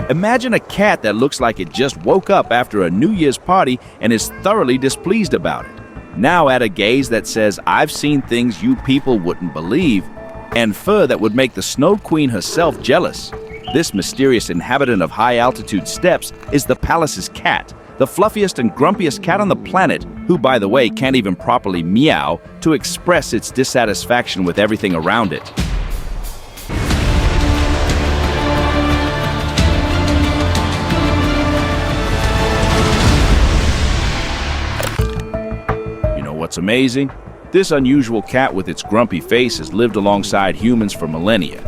Imagine a cat that looks like it just woke up after a New Year's party and is thoroughly displeased about it. Now add a gaze that says, "I've seen things you people wouldn't believe," and fur that would make the Snow Queen herself jealous. This mysterious inhabitant of high-altitude steppes is the Pallas's cat, the fluffiest and grumpiest cat on the planet, who, by the way, can't even properly meow to express its dissatisfaction with everything around it. You know what's amazing? This unusual cat with its grumpy face has lived alongside humans for millennia.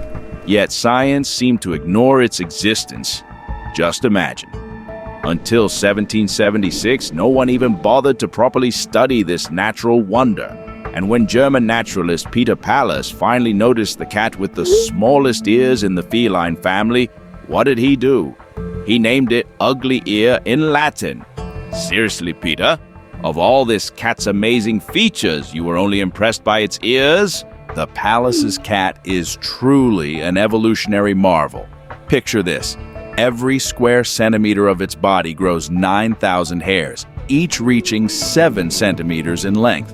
Yet science seemed to ignore its existence. Just imagine. Until 1776, no one even bothered to properly study this natural wonder. And when German naturalist Peter Pallas finally noticed the cat with the smallest ears in the feline family, what did he do? He named it Ugly Ear in Latin. Seriously, Peter? Of all this cat's amazing features, you were only impressed by its ears? The Pallas's cat is truly an evolutionary marvel. Picture this. Every square centimeter of its body grows 9,000 hairs, each reaching 7 centimeters in length.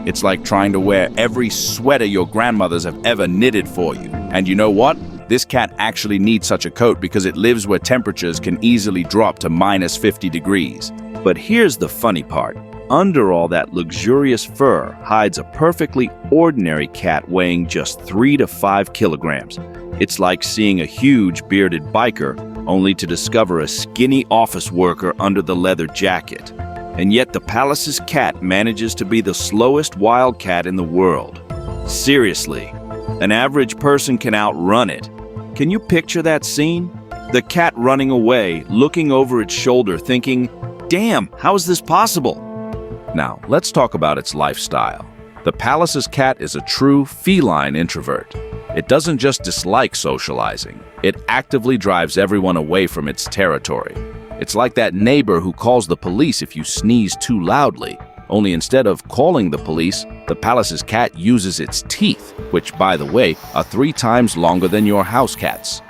It's like trying to wear every sweater your grandmothers have ever knitted for you. And you know what? This cat actually needs such a coat because it lives where temperatures can easily drop to minus 50 degrees. But here's the funny part. Under all that luxurious fur hides a perfectly ordinary cat weighing just 3 to 5 kilograms. It's like seeing a huge bearded biker, only to discover a skinny office worker under the leather jacket. And yet the Pallas's cat manages to be the slowest wild cat in the world. Seriously, an average person can outrun it. Can you picture that scene? The cat running away, looking over its shoulder, thinking, "Damn, how is this possible?" Now, let's talk about its lifestyle. The Pallas's cat is a true feline introvert. It doesn't just dislike socializing. It actively drives everyone away from its territory. It's like that neighbor who calls the police if you sneeze too loudly. Only instead of calling the police, the Pallas's cat uses its teeth, which, by the way, are 3 times longer than your house cat's.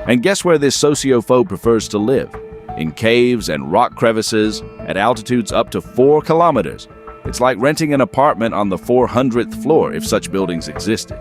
And guess where this sociophobe prefers to live? In caves and rock crevices at altitudes up to 4 kilometers. It's like renting an apartment on the 400th floor if such buildings existed.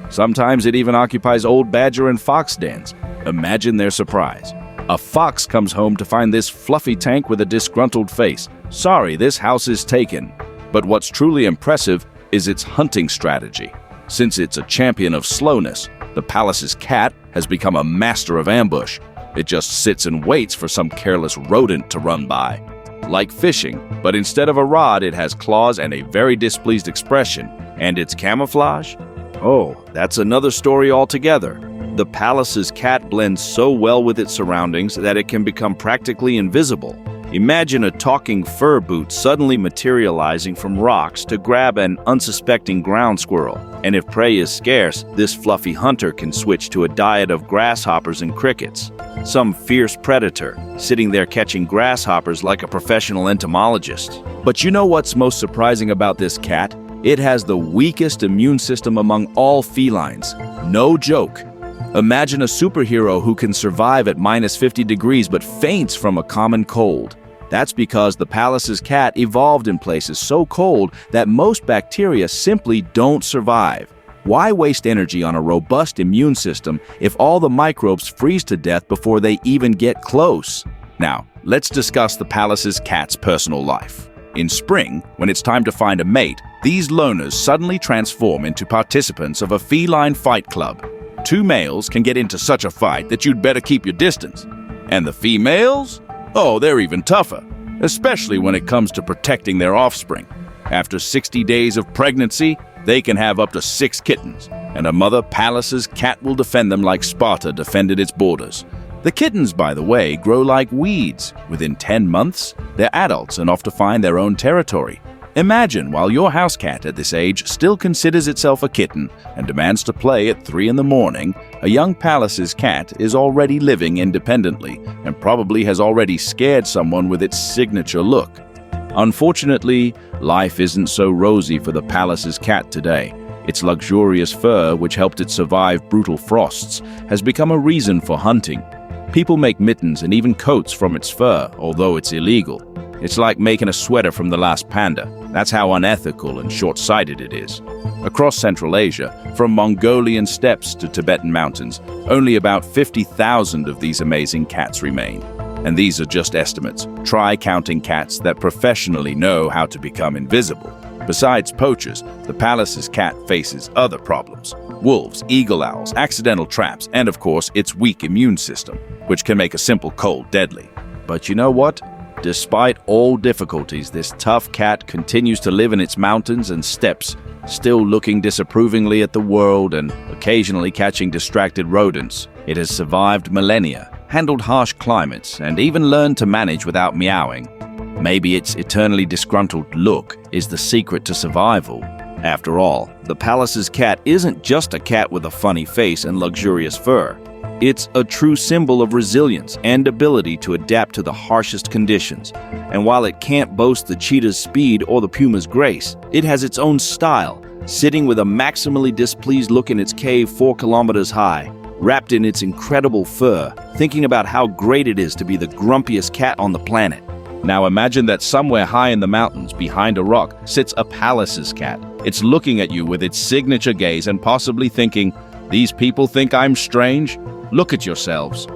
Sometimes it even occupies old badger and fox dens. Imagine their surprise. A fox comes home to find this fluffy tank with a disgruntled face. "Sorry, this house is taken." But what's truly impressive is its hunting strategy. Since it's a champion of slowness, the Pallas's cat has become a master of ambush. It just sits and waits for some careless rodent to run by. Like fishing, but instead of a rod, it has claws and a very displeased expression. And its camouflage? Oh, that's another story altogether. The Pallas's cat blends so well with its surroundings that it can become practically invisible. Imagine a talking fur boot suddenly materializing from rocks to grab an unsuspecting ground squirrel. And if prey is scarce, this fluffy hunter can switch to a diet of grasshoppers and crickets. Some fierce predator, sitting there catching grasshoppers like a professional entomologist. But you know what's most surprising about this cat? It has the weakest immune system among all felines. No joke. Imagine a superhero who can survive at minus 50 degrees but faints from a common cold. That's because the Pallas's cat evolved in places so cold that most bacteria simply don't survive. Why waste energy on a robust immune system if all the microbes freeze to death before they even get close? Now, let's discuss the Pallas's cat's personal life. In spring, when it's time to find a mate, these loners suddenly transform into participants of a feline fight club. 2 males can get into such a fight that you'd better keep your distance. And the females? Oh, they're even tougher, especially when it comes to protecting their offspring. After 60 days of pregnancy, they can have up to 6 kittens, and a mother Pallas's cat will defend them like Sparta defended its borders. The kittens, by the way, grow like weeds. Within 10 months, they're adults and off to find their own territory. Imagine while your house cat at this age still considers itself a kitten and demands to play at 3 in the morning, a young Pallas's cat is already living independently and probably has already scared someone with its signature look. Unfortunately, life isn't so rosy for the Pallas's cat today. Its luxurious fur, which helped it survive brutal frosts, has become a reason for hunting. People make mittens and even coats from its fur, although it's illegal. It's like making a sweater from the last panda. That's how unethical and short-sighted it is. Across Central Asia, from Mongolian steppes to Tibetan mountains, only about 50,000 of these amazing cats remain. And these are just estimates. Try counting cats that professionally know how to become invisible. Besides poachers, the Pallas' cat faces other problems. Wolves, eagle owls, accidental traps, and of course, its weak immune system, which can make a simple cold deadly. But you know what? Despite all difficulties, this tough cat continues to live in its mountains and steppes, still looking disapprovingly at the world and occasionally catching distracted rodents. It has survived millennia, handled harsh climates, and even learned to manage without meowing. Maybe its eternally disgruntled look is the secret to survival. After all, the Pallas' cat isn't just a cat with a funny face and luxurious fur. It's a true symbol of resilience and ability to adapt to the harshest conditions. And while it can't boast the cheetah's speed or the puma's grace, it has its own style, sitting with a maximally displeased look in its cave 4 kilometers high, wrapped in its incredible fur, thinking about how great it is to be the grumpiest cat on the planet. Now imagine that somewhere high in the mountains, behind a rock, sits a Pallas' cat. It's looking at you with its signature gaze and possibly thinking, "These people think I'm strange? Look at yourselves."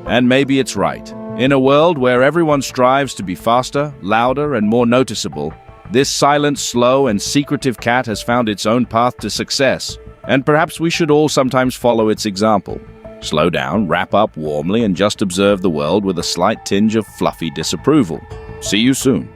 And maybe it's right. In a world where everyone strives to be faster, louder, and more noticeable, this silent, slow, and secretive cat has found its own path to success. And perhaps we should all sometimes follow its example. Slow down, wrap up warmly, and just observe the world with a slight tinge of fluffy disapproval. See you soon.